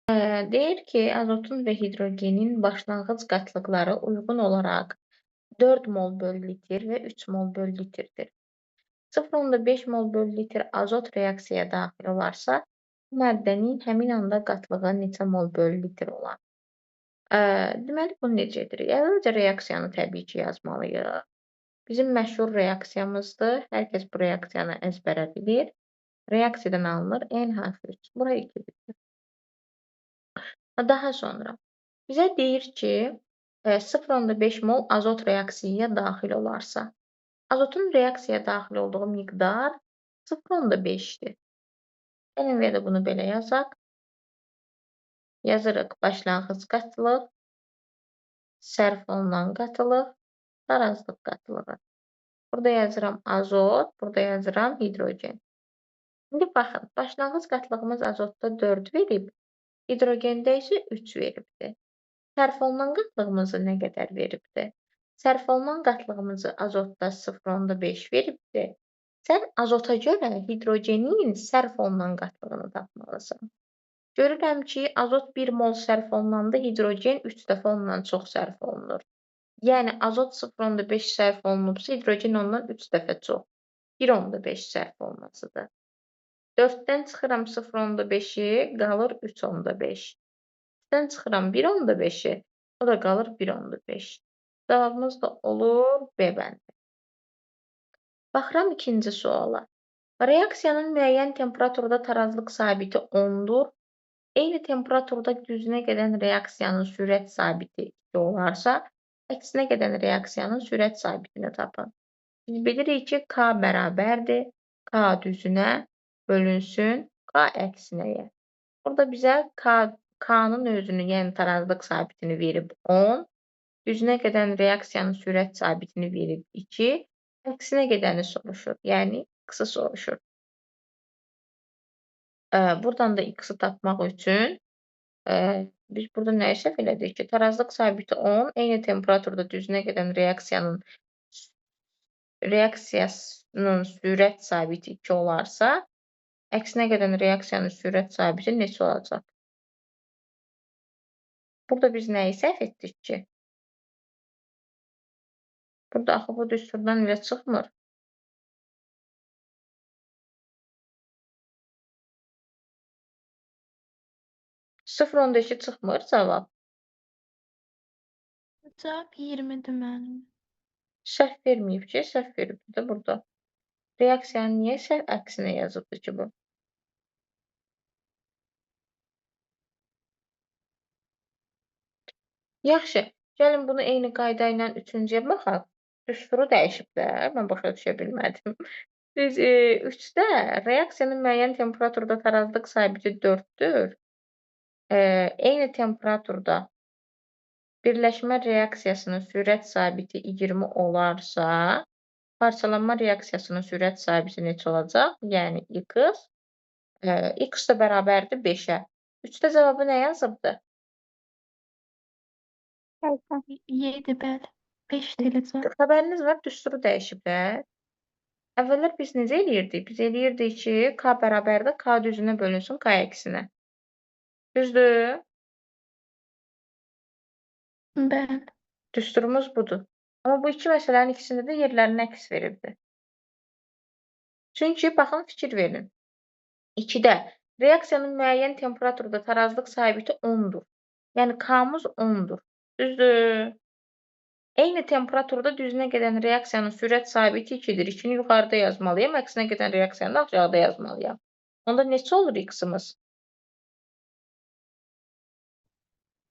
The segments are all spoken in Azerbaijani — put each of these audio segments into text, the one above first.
Deyir ki, azotun və hidrogenin başlanğıc qatlıqları uyğun olaraq 4 mol böl litr və 3 mol böl litrdir. 0,5 mol böl litr azot reaksiyaya daxil olarsa, bu maddənin həmin anda qatlığı neçə mol böl litr olar? Deməli, bunu necə edirik? Əvvəlcə reaksiyanı təbii ki, yazmalıyıq. Bizim məşhur reaksiyamızdır. Hər kəs bu reaksiyanı əzbərə bilir. Reaksiyadan alınır NH3. Bura 2-dir. Daha sonra bizə deyir ki, 0,5 mol azot reaksiyaya daxil olarsa, azotun reaksiyaya daxil olduğu miqdar 0,5-dir. Gəlin və də bunu belə yazaq. Yazırıq başlanğıc qatılıq, sərf olunan qatılıq, tarazlıq qatılığı. Burada yazıram azot, burada yazıram hidrogen. İndi baxın, başlanğıc qatılığımız azotda 4 verib, hidrogəndə isə 3 veribdir. Sərf olunan qatlığımızı nə qədər veribdir? Sərf olunan qatlığımızı azotda 0,5 veribdir. Sən azota görə hidrogenin sərf olunan qatlığını tapmalısan. Görürəm ki, azot 1 mol sərf olunanda hidrogen 3 dəfə ondan çox sərf olunur. Yəni, azot 0,5 sərf olunubsa, hidrogen ondan 3 dəfə çox. 1,5 sərf olmasıdır. 4-dən çıxıram 0,5-i, qalır 3,5. 3-dən çıxıram 1,5-i, o da qalır 1,5. Cavabımız da olur B bəndi. Baxıram ikinci suala. Reaksiyanın müəyyən temperaturda tarazlıq sabiti 10-dur. Eyni temperaturda düzünə gedən reaksiyanın sürət sabiti 2 olarsa, əksinə gedən reaksiyanın sürət sabitini tapın. Biz bilirik ki, K bərabərdir K düzünə bölünsün K əksinəyə. Burada bizə K-nın özünü, yəni tarazlıq sabitini verib 10, düzünə gedən reaksiyanın sürət sabitini verib 2, əksinə gedəni soruşur, yəni X-i soruşur. Buradan da X-i tapmaq üçün biz burada nəyi səhv elədik ki, tarazlıq sabiti 10, eyni temperaturda düzünə gedən reaksiyasının sürət sabiti 2 olarsa, əksinə gedən reaksiyanın sürət sabiti neçə olacaq? Burada biz nəyi səhv etdik ki? Burada axı bu düsturdan elə çıxmır. Sıfır onda iki çıxmır cavab. Cavab 20-dir mənim. Səhv verməyib ki, səhv veribdir də burada. Reaksiyanı niyə səhv əksinə yazıbdır ki bu? Yaxşı, gəlin bunu eyni qayda ilə üçüncüyə baxaq. Düsturu dəyişiblər, mən başa düşə bilmədim. Biz 3-də reaksiyanın müəyyən temperaturda tarazlıq sabiti 4-dür. Eyni temperaturda birləşmə reaksiyasının sürət sabiti 20 olarsa, parçalanma reaksiyasının sürət sabiti neçə olacaq? Yəni X. X da bərabərdir 5-ə. 3-də cavabı nə yazıbdır? 7 bəli. 5 deyiləcək. Xəbəriniz var, düsturu dəyişiblər. Əvvəllər biz necə eləyirdik? Biz eləyirdik ki, K bərabərdir K düzünə bölünsün K əksinə. Düzdür? Bəli. Düsturumuz budur. Amma bu iki məsələnin ikisində də yerlərini əks veribdir. Çünki baxın, fikir verin. 2-də reaksiyanın müəyyən temperaturda tarazlıq sabiti 10-dur. Yəni K-mız 10-dur. Düzdür? Eyni temperaturda düzünə gedən reaksiyanın sürət sabiti 2-dir. 2-ni yuxarıda yazmalıyam, əksinə gedən reaksiyanı da aşağıda yazmalıyam. Onda neçə olur X-ımız?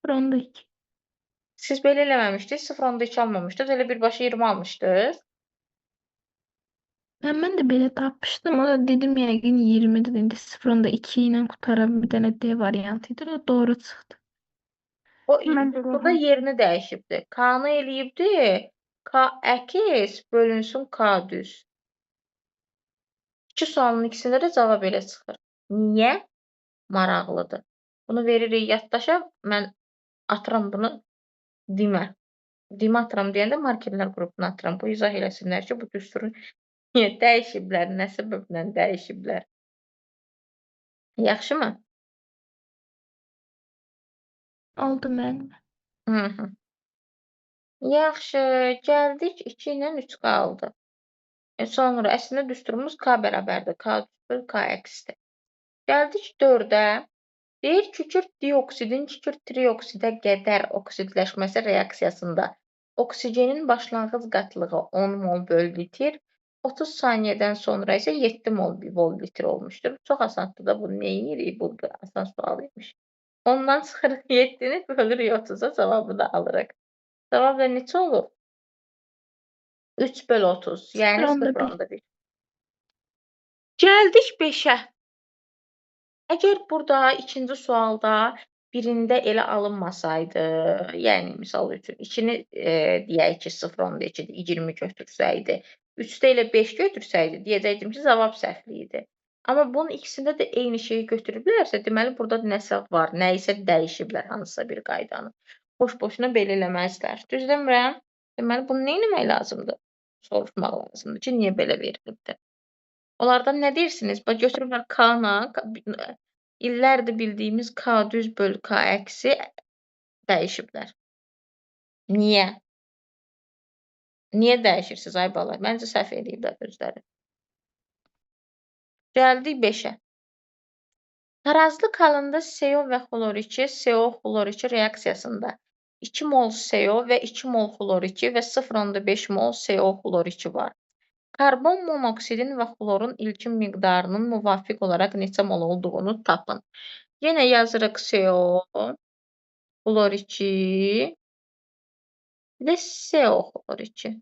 0,2. Siz belə eləməmişdiniz, 0,2 almamışdınız, elə birbaşa 20 almışdınız. Mən də belə tapmışdım. O da dedim yəqin 20-dir. İndi 0,2 ilə qutaran bir dənə D variantı idi. O doğru çıxdı. O Mən də burada yerini dəyişibdir. K-nı eləyibdi. K əks bölünsün K düz. 2 sualın ikisində də cavab elə çıxır. Niyə? Maraqlıdır. Bunu veririk yaddaşa. Mən atıram bunu dimə. Dimə atıram deyəndə markerlər qrupuna atıram. Bu izah eləsinlər ki, bu düsturu niyə dəyişiblər, nə səbəblə dəyişiblər. Yaxşımı? Oldu müəllimə. Hı -hı. Yaxşı, gəldik 2 ilə 3 qaldı. Sonra əslində düsturumuz K bərabərdir. K böl K əksidir. Gəldik 4-ə. Deyir kükürt dioksidin kükürt trioksidə qədər oksidləşməsi reaksiyasında oksigenin başlanğıc qatlığı 10 mol böl litr, 30 saniyədən sonra isə 7 mol böl litr olmuşdur. Çox asandır da bunu neyirik? Bu da asan sual imiş. Ondan çıxırıq 7-ni bölürük 30-a cavabı da alırıq. Cavab da neçə olur? 3 böl 30, yəni 0,1. 0,1. Gəldik 5-ə. Əgər burada ikinci sualda birində elə alınmasaydı, yəni misal üçün 2-ni deyək ki, 0,2-dir, 20 götürsəydi, 3-də elə 5 götürsəydi, deyəcəkdim ki, cavab səhvli idi. Amma bunun ikisində də eyni şeyi götürüblərsə, deməli burada nəsə var, nə isə dəyişiblər hansısa bir qaydanı. Boş-boşuna belə eləməzlər. Düz demirəm? Deməli bunu nə etmək lazımdır? Soruşmaq lazımdır ki, niyə belə verilibdir? Onlardan nə deyirsiniz? Bax götürüblər K-na illərdir bildiyimiz K düz böl K əksi dəyişiblər. Niyə? Niyə dəyişirsiniz ay bala? Məncə səhv eləyiblər özləri. Gəldik 5-ə. Tarazlı halında CO və xlor2, CO xlor2 reaksiyasında 2 mol CO və 2 mol xlor2 və 0,5 mol CO xlor2 var. Karbon monoksidin və xlorun ilkin miqdarının müvafiq olaraq neçə mol olduğunu tapın. Yenə yazırıq CO, xlor2, bir də CO xlor2.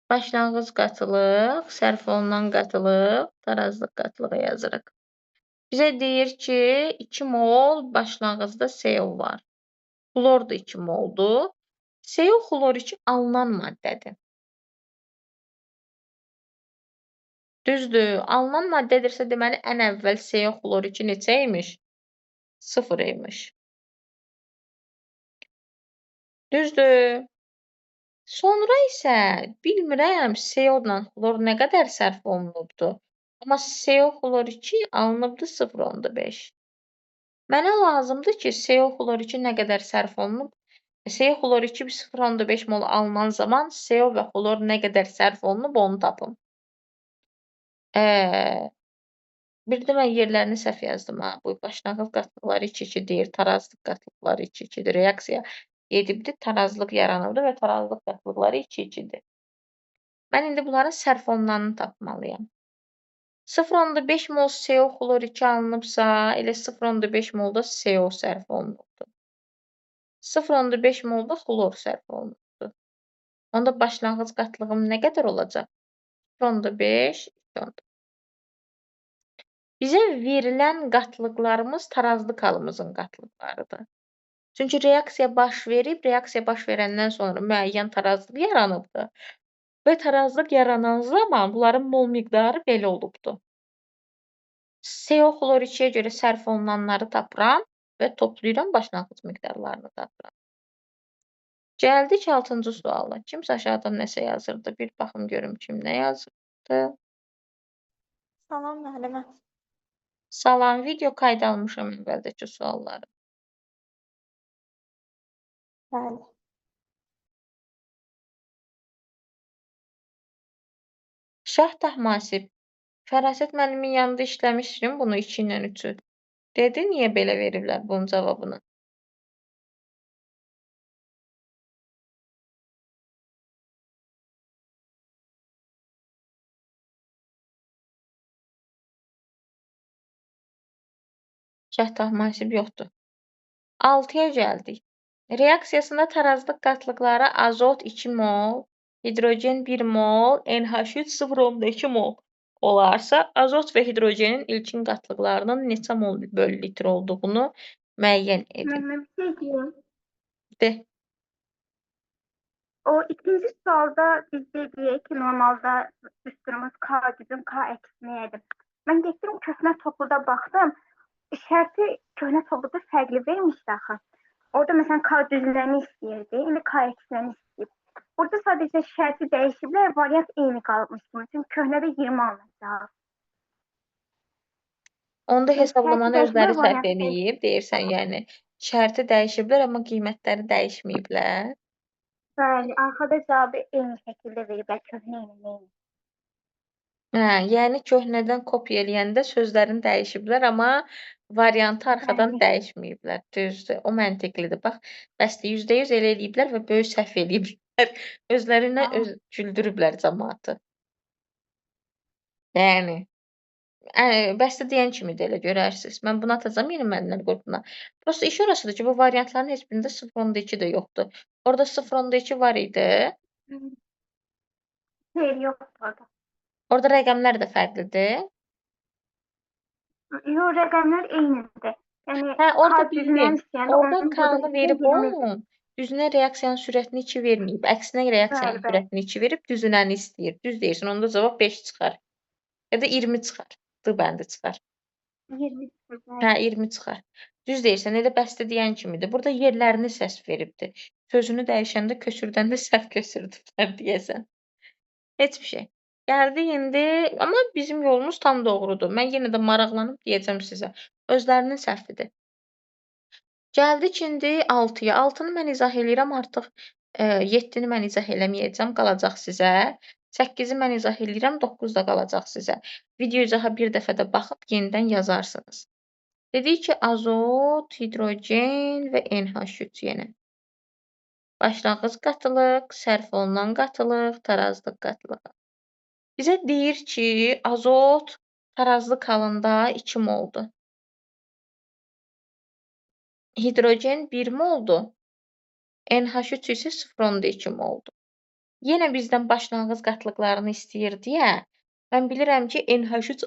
Başlanğıc qatılıq, sərf olunan qatılıq, tarazlıq qatılığı yazırıq. Bizə deyir ki, 2 mol başlanğıcda CO var. Xlor da 2 moldur. CO xlor2 alınan maddədir. Düzdür. Alınan maddədirsə, deməli, ən əvvəl CO xlor2 neçə imiş? 0 imiş. Düzdür. Sonra isə bilmirəm CO ilə xlor nə qədər sərf olunubdur. Amma CO xlor2 alınıbdır 0,5. Mənə lazımdır ki, CO xlor2 nə qədər sərf olunub? CO xlor2 0,5 mol alınan zaman CO və xlor nə qədər sərf olunub onu tapım. Bir də mən yerlərini səhv yazdım ha. Bu başlanğıc qatlıqları 2-2 deyir, tarazlıq qatlıqları 2-2-dir. Reaksiya gedibdir, tarazlıq yaranıbdır və tarazlıq qatlıqları 2-2-dir. Mən indi bunların sərf olunanını tapmalıyam. 0,5 mol CO xlor2 alınıbsa, elə 0,5 mol da CO sərf olunubdur. 0,5 mol da xlor sərf olunubdur. Onda başlanğıc qatlığım nə qədər olacaq? 0,5, 2,5. Bizə verilən qatlıqlarımız tarazlıq halımızın qatlıqlarıdır. Çünki reaksiya baş verib, reaksiya baş verəndən sonra müəyyən tarazlıq yaranıbdır. Və tarazlıq yaranan zaman bunların mol miqdarı belə olubdur. CO xlor2-yə görə sərf olunanları tapıram və toplayıram, başlanğıc miqdarlarını tapıram. Gəldik 6-cı suala. Kimsə aşağıdan nəsə yazırdı. Bir baxım görüm kim nə yazırdı. Salam müəllimə. Salam, video kayda almışam əvvəldəki sualları. Bəli. Şah Təhmasib, Fərasət müəllimin yanında işləmişdim bunu 2 ilə 3-ü. Dedi, niyə belə veriblər bunun cavabını? Şah Təhmasib yoxdur. 6-ya gəldik. Reaksiyasında tarazlıq qatlıqları azot 2 mol, hidrogen 1 mol, NH3 0,2 mol olarsa, azot və hidrogenin ilkin qatlıqlarının neçə mol böl litr olduğunu müəyyən edin. Müəllimə bir şey deyim. De. O ikinci sualda biz dedik ki, normalda düsturumuz K gücün K əksini edib. Mən getdim köhnə topluda baxdım. Şərti köhnə topluda fərqli vermişdi axı. Orada məsələn K düzləni istəyirdi, indi K əksini istəyib. Burada sadəcə şərti dəyişiblər, variant eyni qalmış kimi. Çünki köhnədə 20 alınacaq. Onda hesablamanı özləri səhv variant eləyib, deyirsən, yəni Şərti dəyişiblər, amma qiymətləri dəyişməyiblər. Bəli, arxada cavabı eyni şəkildə veriblər, köhnə ilə eyni. Hə, yəni köhnədən kopya eləyəndə sözlərini dəyişiblər, amma variantı arxadan Bəli. dəyişməyiblər. Düzdür. O məntiqlidir. Bax, bəsdir, %100 elə eləyiblər və böyük səhv eləyiblər. Özlərinə güldürüblər cəmaatı. Yəni, bəsdir deyən kimi də elə görərsiniz. Mən bunu atacağam yeni müəllimlər qrupuna. Prosta iş orasıdır ki, bu variantların heç birində 0.2 də yoxdur. Orada 0.2 var idi. Xeyr, yoxdur orada. Orada rəqəmlər də fərqlidir. Yox, rəqəmlər eynidir. Yəni, Hə, orada kart düzündən bildim. istəyəndə Orada onun K-nı burada verib 20. o, düzünə reaksiyanın sürətini 2 verməyib. Əksinə reaksiyanın Bəli, bəli. sürətini 2 verib, düzünəni istəyir. Düz deyirsən, onda cavab 5 çıxar. Ya da 20 çıxar. D bəndi çıxar. 20. Hə, 20 çıxar. Düz deyirsən, elə bəstə deyən kimidir. Burada yerlərini səs veribdi. Sözünü dəyişəndə köçürdəndə səhv köçürdüblər deyəsən. Heç bir şey. Gəldi indi, amma bizim yolumuz tam doğrudur. Mən yenə də maraqlanıb deyəcəm sizə. Özlərinin səhvidir. Gəldik indi 6-ya. 6-nı mən izah eləyirəm, artıq 7-ni mən izah eləməyəcəm, qalacaq sizə. 8-i mən izah eləyirəm, 9 da qalacaq sizə. Video izaha bir dəfə də baxıb yenidən yazarsınız. Dedik ki, azot, hidrogen və NH3 yenə. Başlanğıc qatılıq, sərf olunan qatılıq, tarazlıq qatılığı. Bizə deyir ki, azot tarazlıq halında 2 moldur. Hidrogen 1 moldur. NH3 isə 0.2 moldur. Yenə bizdən başlanğıc qatlıqlarını istəyir deyə, mən bilirəm ki, NH3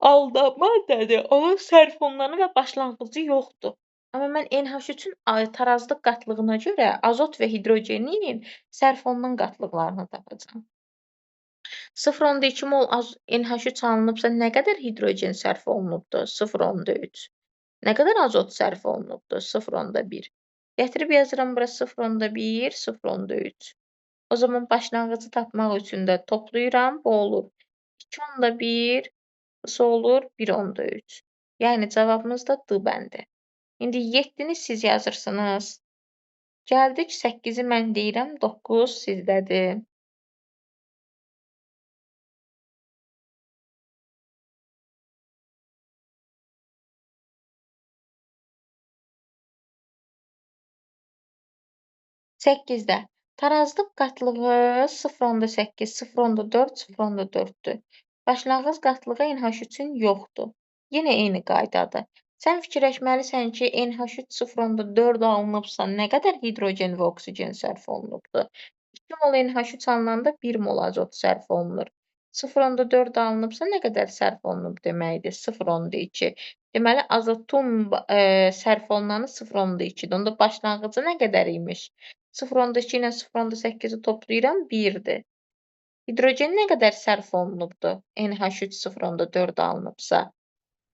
aldama maddədir. Onun sərf olunan və başlanğıcı yoxdur. Amma mən NH3-ün tarazlıq qatlığına görə azot və hidrogenin sərf olunan qatlıqlarını tapacağam. 0.2 mol NH3 alınıbsa, nə qədər hidrogen sərf olunubdur? 0.3. Nə qədər azot sərf olunubdur? 0.1. Gətirib yazıram bura 0.1, 0.3. O zaman başlanğıcı tapmaq üçün də toplayıram, bu olur 2.1, bu olur 1.3. Yəni cavabımız da D bəndi. İndi 7-ni siz yazırsınız. Gəldik 8-i mən deyirəm, 9 sizdədir. Səkkizdə tarazlıq qatlığı 0.8, 0.4, 0.4-dür. Başlanğıc qatlığı NH3-ün yoxdur. Yenə eyni qaydadır. Sən fikirləşməlisən ki, NH3 0.4 alınıbsa, nə qədər hidrogen və oksigen sərf olunubdur? 2 mol NH3 alınanda 1 mol azot sərf olunur. 0.4 alınıbsa, nə qədər sərf olunub deməkdir? 0.2. Deməli, azotun sərf olunanı 0.2-dir. Onda başlanğıcı nə qədər imiş? 0.2 ilə 0.8-i toplayıram, 1-dir. Hidrogen nə qədər sərf olunubdur? NH3 0.4 alınıbsa.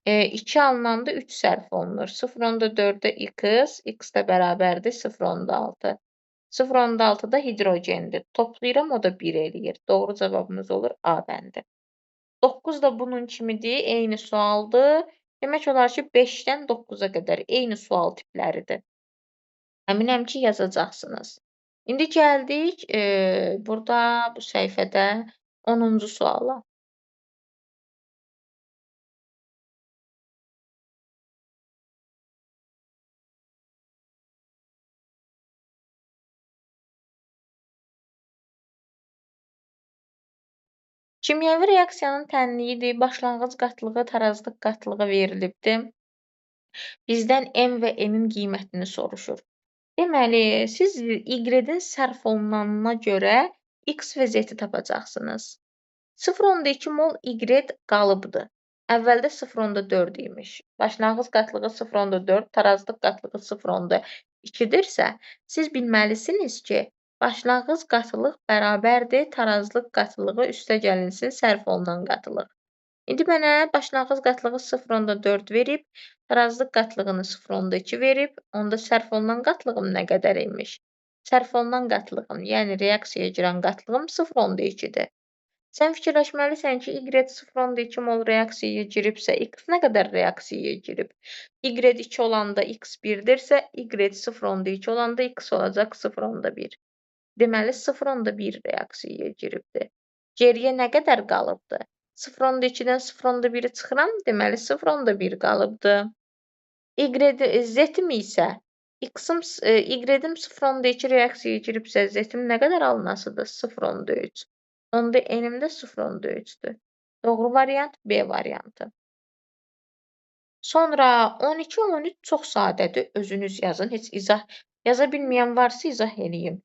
2 alınanda 3 sərf olunur. 0.4-də x, x də bərabərdir 0.6. 0.6 da hidrogendir. Toplayıram, o da 1 eləyir. Doğru cavabımız olur A bəndi. 9 da bunun kimidir, eyni sualdır. Demək olar ki, 5-dən 9-a qədər eyni sual tipləridir. Əminəm ki, yazacaqsınız. İndi gəldik burada bu səhifədə 10-cu suala. Kimyəvi reaksiyanın tənliyidir, başlanğıc qatlığı, tarazlıq qatlığı verilibdir. Bizdən M və N-in qiymətini soruşur. Deməli, siz Y-in sərf olunanına görə X və Z-i tapacaqsınız. 0.2 mol Y qalıbdır. Əvvəldə 0.4 imiş. Başlanğıc qatlığı 0.4, tarazlıq qatlığı 0.2-dirsə, siz bilməlisiniz ki, başlanğıc qatılıq bərabərdir tarazlıq qatılığı üstəgəlinsin sərf olunan qatılıq. İndi mənə başlanğıc qatlığı 0.4 verib, tarazlıq qatlığını 0.2 verib, onda sərf olunan qatlığım nə qədər imiş? Sərf olunan qatlığım, yəni reaksiyaya girən qatlığım 0.2-dir. Sən fikirləşməlisən ki, Y 0.2 mol reaksiyaya giribsə, X nə qədər reaksiyaya girib? Y 2 olanda X 1-dirsə, Y 0.2 olanda X olacaq 0.1. Deməli, 0.1 reaksiyaya giribdir. Geriyə nə qədər qalıbdır? 0.2-dən 0.1-i çıxıram, deməli 0.1 qalıbdır. Z-im isə Y-im 0.2 reaksiyaya giribsə, Z-im nə qədər alınasıdır? 0.3. Onda N-im də 0.3-dür. Doğru variant B variantı. Sonra 12, 13 çox sadədir. Özünüz yazın. Heç izah yaza bilməyən varsa izah eləyim.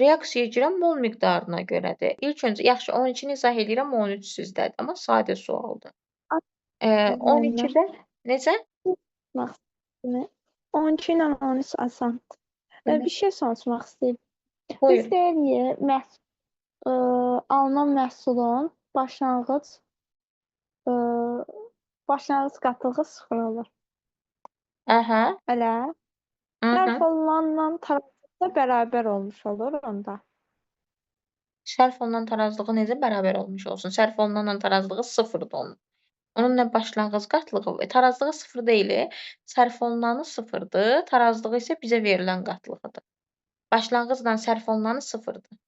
Reaksiyaya girən mol miqdarına görədir. İlk öncə yaxşı 12-ni izah eləyirəm, 13 sizdədir, amma sadə sualdır. 12-də necə? 12 ilə 13 asan. Bir şey soruşmaq istəyirəm. Biz Buyurun. deyirik, alınan məhsulun başlanğıc qatlığı 0 olur. Aha. Elə? Hı-hı. Sərf olunanla tarazlıqda bərabər olmuş olur onda. Sərf olunan tarazlığı necə bərabər olmuş olsun? Sərf olunanla tarazlığı 0-dır onun. Onun nə başlanğıc qatlığı, tarazlığı 0 deyil, sərf olunanı 0-dır, tarazlığı isə bizə verilən qatlığıdır. Başlanğıcla sərf olunanı 0-dır.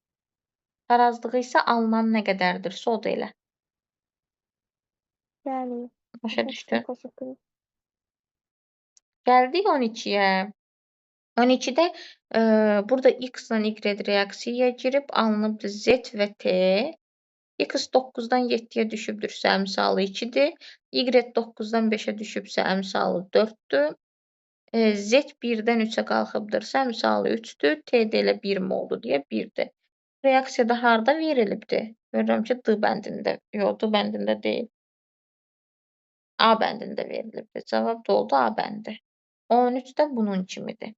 Tarazlığı isə alınan nə qədərdirsə o da elə. Bəli. Başa düşdün? Təşəkkür ederim. Gəldik 12-yə. 12-də burada X ilə Y reaksiyaya girib alınıbdır Z və T. X 9-dan 7-yə düşübdürsə əmsalı 2-dir. Y 9-dan 5-ə düşübsə əmsalı 4-dür. Z 1-dən 3-ə qalxıbdırsa əmsalı 3-dür. T də elə 1 moldur deyə 1-dir. Reaksiyada harda verilibdir? Görürəm ki, D bəndində. Yox, D bəndində deyil. A bəndində verilibdir. Cavab da oldu A bəndi. 13 də bunun kimidir.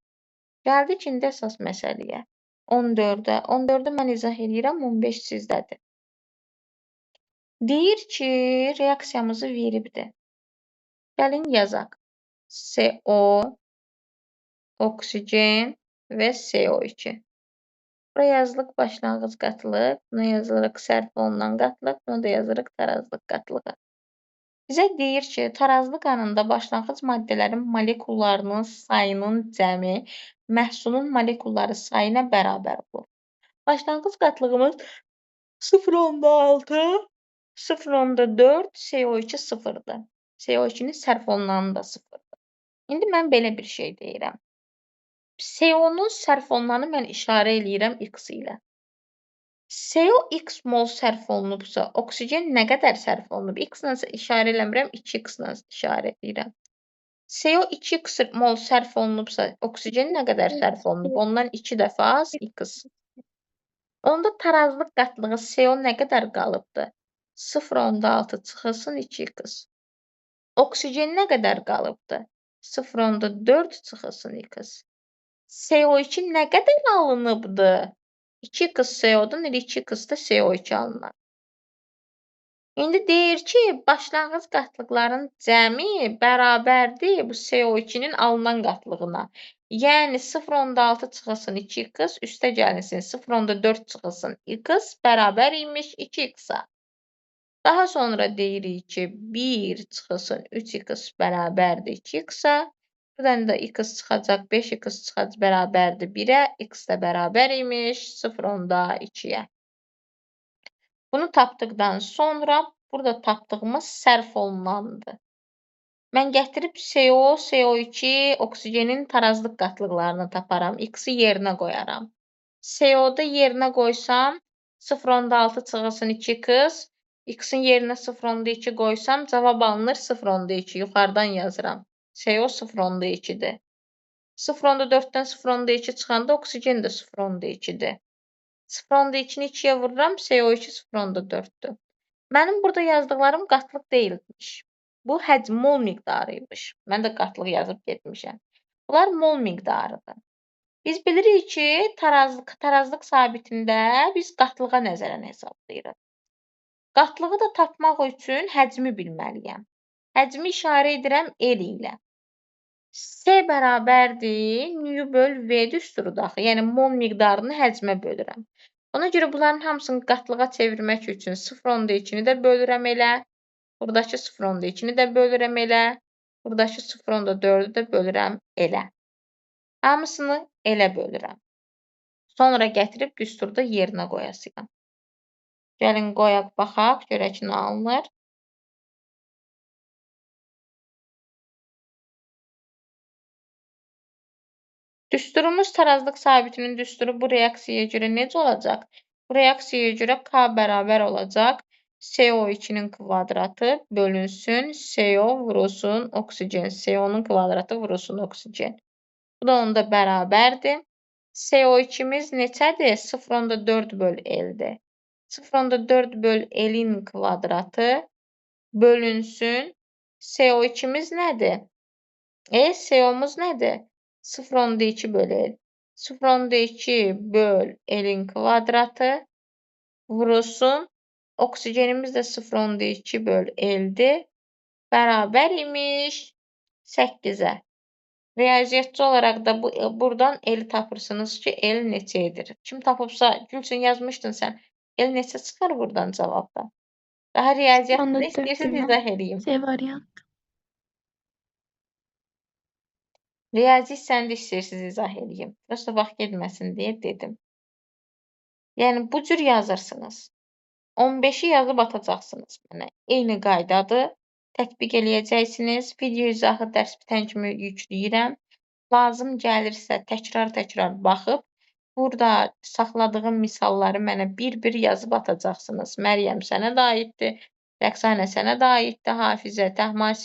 Gəldik indi əsas məsələyə. 14-ə. 14-ü mən izah eləyirəm, 15 sizdədir. Deyir ki, reaksiyamızı veribdir. Gəlin yazaq. CO, oksigen və CO2. Buraya yazılıq başlanğıc qatlıq, buna yazılıq sərf olunan qatlıq, buna da yazırıq tarazlıq qatlığı. Bizə deyir ki, tarazlıq anında başlanğıc maddələrin molekullarının sayının cəmi məhsulun molekulları sayına bərabər olur. Başlanğıc qatlığımız 0.6, 0.4, CO2 0-dır. CO2-nin sərf olunanı da 0-dır. İndi mən belə bir şey deyirəm. CO-nun sərf olunanı mən işarə eləyirəm X ilə. CO X mol sərf olunubsa, oksigen nə qədər sərf olunub? X-la işarə eləmirəm, 2X-la işarə edirəm. CO 2X mol sərf olunubsa, oksigen nə qədər sərf olunub? Ondan 2 dəfə az X. Onda tarazlıq qatlığı CO nə qədər qalıbdır? 0.6 çıxılsın 2X. Oksigen nə qədər qalıbdır? 0.4 çıxılsın X. CO2 nə qədər alınıbdır? 2X CO-dan 2X da CO2 alınır. İndi deyir ki, başlanğıc qatlıqların cəmi bərabərdir bu CO2-nin alınan qatlığına. Yəni 0.6 çıxılsın 2X, üstə gəlinsin 0.4 çıxılsın X bərabər imiş 2X-a. Daha sonra deyirik ki, 1 çıxılsın 3X bərabərdir 2X-a. Buradan da X çıxacaq, 5X çıxacaq bərabərdir 1-ə, X də bərabər imiş 0.2-yə. Bunu tapdıqdan sonra burada tapdığımız sərf olunandır. Mən gətirib CO, CO2, oksigenin tarazlıq qatlıqlarını taparam. X-i yerinə qoyaram. CO-da yerinə qoysam 0.6 çıxılsın 2X, X-in yerinə 0.2 qoysam cavab alınır 0.2. Yuxarıdan yazıram. CO 0.2-dir. 0.4-dən 0.2 çıxanda oksigen də 0.2-dir. 0.2-ni 2-yə vururam, CO2 0.4-dür. Mənim burada yazdıqlarım qatlıq deyilmiş. Bu həcm mol miqdarıymış. Mən də qatlıq yazıb getmişəm. Bunlar mol miqdarıdır. Biz bilirik ki, tarazlıq sabitində biz qatlığa nəzərən hesablayırıq. Qatlığı da tapmaq üçün həcmi bilməliyəm. Həcmi işarə edirəm L ilə. S bərabərdir, nü böl V düsturudur axı. Yəni, mol miqdarını həcmə bölürəm. Ona görə bunların hamısını qatlığa çevirmək üçün 0.2-ni də bölürəm elə. Buradakı 0.2-ni də bölürəm elə. Buradakı 0.4-ü də bölürəm elə. Hamısını elə bölürəm. Sonra gətirib düsturda yerinə qoyasıyam. Gəlin qoyaq, baxaq, görək nə alınır. Düsturumuz tarazlıq sabitinin düsturu bu reaksiyaya görə necə olacaq? Bu reaksiyaya görə K bərabər olacaq. CO2-nin kvadratı bölünsün, CO vurulsun oksigen. CO-nun kvadratı vurulsun oksigen. Bu da onda bərabərdir. CO2-miz neçədir? 0.4 böl L-dir. 0.4 böl L-in kvadratı bölünsün. CO2-miz nədir? CO-muz nədir? 0.2 böl L. 0.2 böl L-in kvadratı vurulsun. Oksigenimiz də 0.2 böl L-dir. Bərabər imiş 8-ə. Riyaziyyatçı olaraq da buradan L tapırsınız ki, L neçə edir? Kim tapıbsa, Gülçin yazmışdın sən. L neçə çıxar buradan cavabda? Daha riyaziyyatda istəyirsiniz izah edeyim. C variant. Riyazi hissəni də istəyirsiniz izah edeyim. Prosta vaxt getməsin deyə dedim. Yəni bu cür yazırsınız. 15-i yazıb atacaqsınız mənə. Eyni qaydadır. Tətbiq eləyəcəksiniz. Video izahı dərs bitən kimi yükləyirəm. Lazım gəlirsə təkrar baxıb, burada saxladığım misalları mənə bir-bir yazıb atacaqsınız. Məryəm sənə də aiddir, Rəqsanə sənə də aiddir, Hafizə, Təhmasib